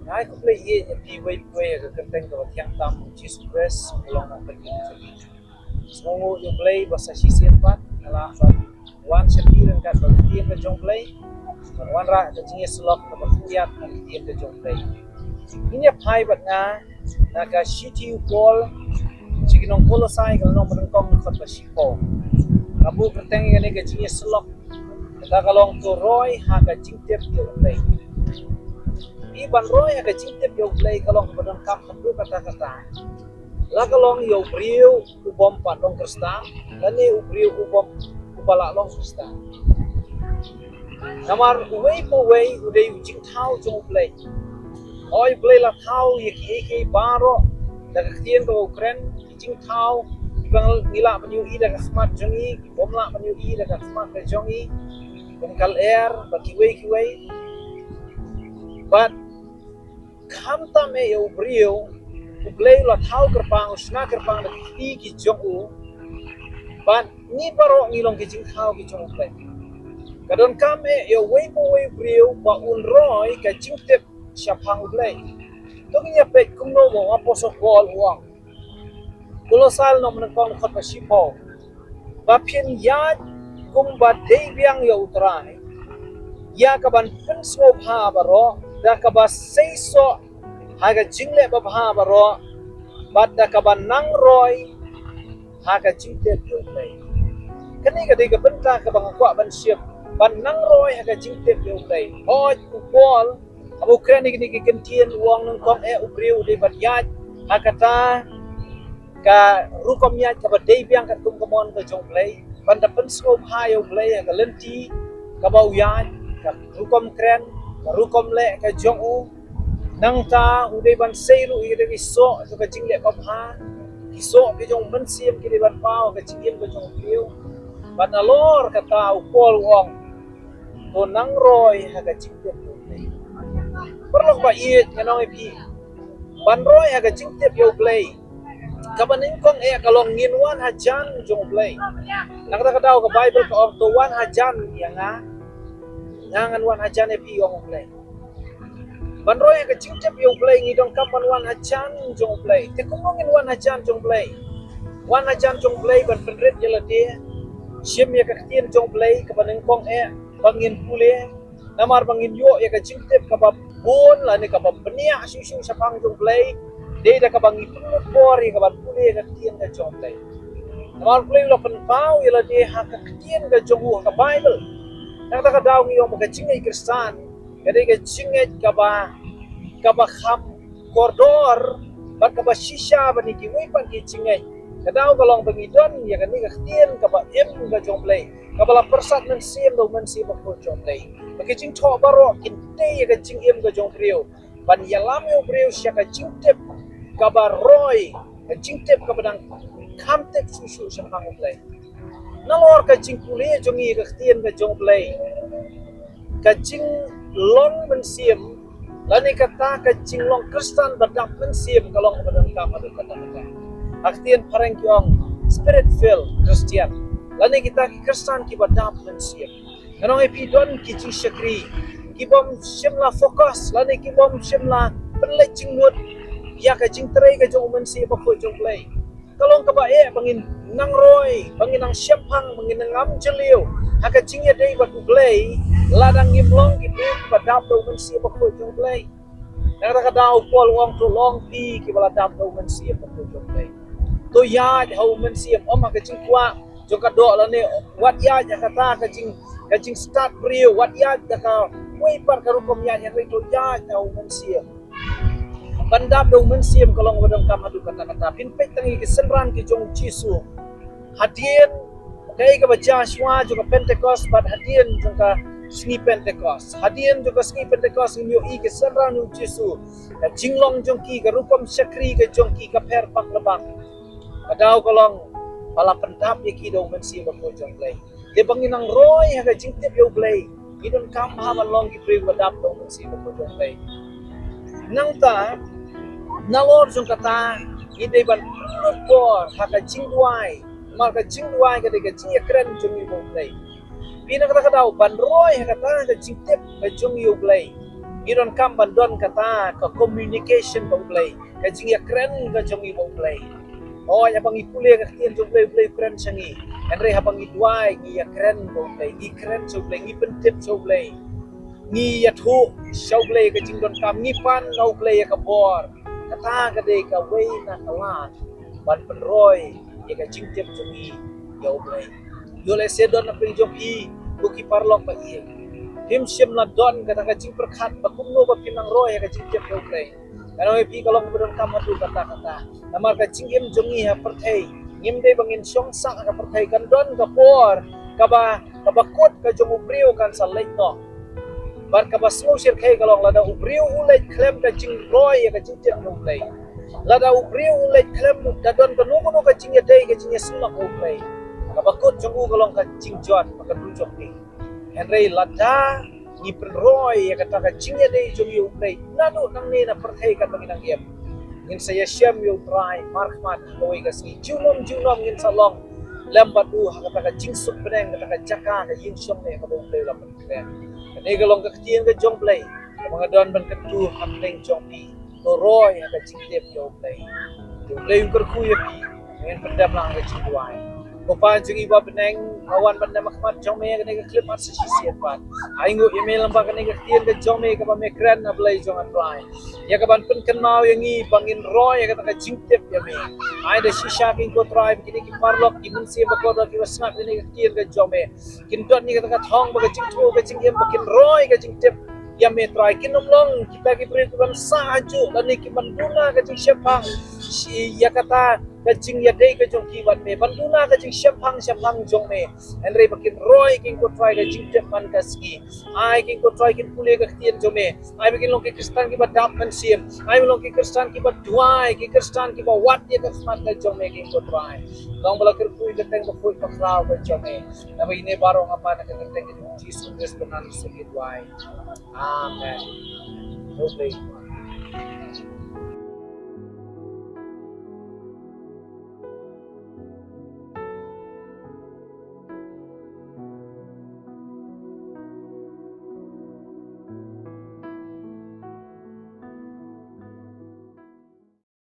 Nai ku play ye nya pi wei wei ga kenteng ko tiang tam Jesus Christ long na pergi jadi. Semongo yo play basa sisien pat ala pat wan setiren ka to tien ka jong play. Wan ra ka jinge slok ka baktiat ka tien ka jong play. Ini pai bat na ka shiti kol chiginong kolosai ka no man kong khot ba shipo. Abu kenteng ne ka jinge slok. Kita kalong tu roy ha ka jingtep yo play. Iban roy aga jingtep yo play kalong badon kam handu kata-kata. La kalong yo briu ubom padong krista, lani ubriu ubom ubala long krista. Namar uwei po wei udai ujing tau jong play. Oi play la tau ye ki baro daga kien ko ukren ujing tau ibang ngila panyu i daga smart jongi bomla panyu i daga smart ka jongi bengkal air bagi wei but kam tame yo brio u play la thau kerpang usna kerpang da ki jong u ban ni baro ngilong ki jing thau ki jong play kadon kame yo wei brio ba un roy ka jing tep syapang u play to nya pe kum no mo apostle Paul uang kolosal no man kong khot ba shipo ba phin ya kum ba dei biang yo utrai ya kaban pen so pha baro da kaba seiso haga jingle ba pha baro bad da kaba nang roy haga jingte yo play kani ga de ga benta ka bang kwa ban ship ban nang roy haga jingte yo play hoj ku pol abu krani ni ki kentien wong nang kong ubriu de bat yat hakata ka rukom yat ka ba dei biang ka tum komon ka jong play ban da pen so pha yo play ka lenti ka ba yat ka rukom kren ka rukom le ka jong u nang ta udai ban seiru i de so to ka jingle pa pha ki so ki jong ban siem ki de ban pao ka jingin ka jong piu ban alor ka ta u pol wong to nang roy ha ka jingle yo play perlok ba i kanong pi ban roy ha ka jingle yo play kabanin kong kalong nginwan hajan jong play nakata ka daw ka bible ka of to wan hajan ya nga ngangan wan hajan pi yong play banroy ka chingtep yo play ngidong kapan wan hajan jong play te kumongin wan hajan jong play ban penret yela dia sim ya ka tien jong play kabanin kong bangin pule namar bangin yo ya ka chingtep ka ba bon la ni ka ba penia susu sapang jong play de da ka bangi punut bori ka ban pule ka tien ka jong play namar play lo pen pau yela dia ha ka tien ka jong ka bible nang ta ka daw ngiyo mo ka chingai kristan kada ka chingai ka ba kham kordor ba ka ba shisha ba ni ki wi pan ki chingai ka daw ka long bangidon ya ka ni ka tien ka ba em ka jong play ka ba la persat men sim do men sim ko jong play ba ki ching tho baro kin te ya ka ching em ka jong prio ban ya lam yo prio sha ka ching tep ka ba roy ka ching tep ka ba dang kham tep su sha ka play nalor ka ching pule jongi ka tien ka jong play ka ching long men sim lani kata ka ching long kristan badap men sim kalong badang ka madu kata aktien pareng kyong spirit filled christian lani kita ki kristan ki badap men sim kanong epidon ki ching shakri ki bom shimla focus lani ki bom shimla penle ching mut ya ka ching trai ka jong men sim ba ko jong play kalong ka ba bangin nang roy bangin nang syapang bangin nang am jeliu haka chingya dei ba tu play ladang ngimlong ki tu ba dap do men si ba ko jong play nang ka daw pol wong to long pi ki bala dap do men si ba ko jong play to ya ho men si om ka ching kwa jong ka do la ne wat ya kata ka ching start brio wat ya ka wei par ka rukom ya to ya ho men si bandap dong men siem kalong wadang kam hadu kata-kata pinpek tangi kesenran ki jong Jisu hadien kai ka Joshua juga Pentecost bad hadien juga sni Pentecost hadien juga sni Pentecost nyo i kesenran nu Jisu ka jinglong jong ki ka rukom syakri ka jong ki ka per pak lebang kadau kalong pala pendap ye ki dong men siem ko jong play de banginang roy ha ka jingtep yo play idon kam ha long ki pre wadap dong men siem ko jong play nang ta nalor jong kata ide ban por haka jingwai marka jingwai ka de ka jing kren jong yo play pina kata kata ban roy haka ta ka jingtep ka jong yo play Iron kam bandon kata ka communication bang play ka jing ya kren ka jong i bang play oh ya bang ipule ka kien jong play kren changi andre ha bang idwai ngi ya kren bang play ngi kren so play ngi pentip so play ngi ya thu so play ka jing don kam ngi pan no play ka bor kata ka de ka wei na kalat ban penroy ya ka jing tip jong i yo play yo le se don na play jong i buki parlok ba i him sim la don kata kacing perkat bakum no bapinang roy kacing tiap yo play kalau pi kalau kemudian kamar tu kata namar kacing him jongi ha perthai ngim de bangin song sak ka perthai kan don ka por kaba kot ka jong ubriu kan salai no bar kaba smo sir khai kalau lada ubriu ulai klem kacing roy kacing tiap yo play lada ubriu ulai klem da don ka no kacing ya dai kacing ya sulak yo play kaba kot jongu kalau kacing jot makan rujok ni Henry lada ni penroy ya kata kacing ya dei jom yu play nanu nang ni na perthai kan banginang game ngin saya syam yu try markmat loi ka si junom ngin salong lambat u kata kacing suk beneng kata kacaka ka yin syom ne ka play la pen ni galong ka kacing ka jong play mga don ban ketu hamleng jong pi roy ya kacing tep yu play yung kerku ya pi ngin pendam lang kacing duai Kopan jeung iba beneng kawan banda makmat jong me kene klip at sisi pat aingo email lamba kene tien ke jong me ka ba me kran na blai jong apply ya ka ban pen kenau yang i bangin roy ya ka jingtep ya me ai da shisha king ko tribe kini ki parlok ki mun se ba ko da ki wasnap kene tien ke jong me kin dot ni ka thong ba ka jing thu ka jing em bakin roy ka jingtep ya me try kinom long kita ki beri tuan saju dan ni ki manduna ka jing syapang ya kata kacing ya dei ka jong kiwan me banduna ka jing syapang jong me andre bakin roy king ko try ka jing tepan kaski ai king ko try kin pule ka tien jong me ai bakin long ki kristan ki badap man sim ai long ki kristan ki baduai ki kristan ki ba wat ya ka smart ka jong me king ko try long bala ker pui ka teng ba pui ka kraw ka jong me na ba ine barong apa na ka teng ki Jesus Christ banan se ki duai amen. Okay.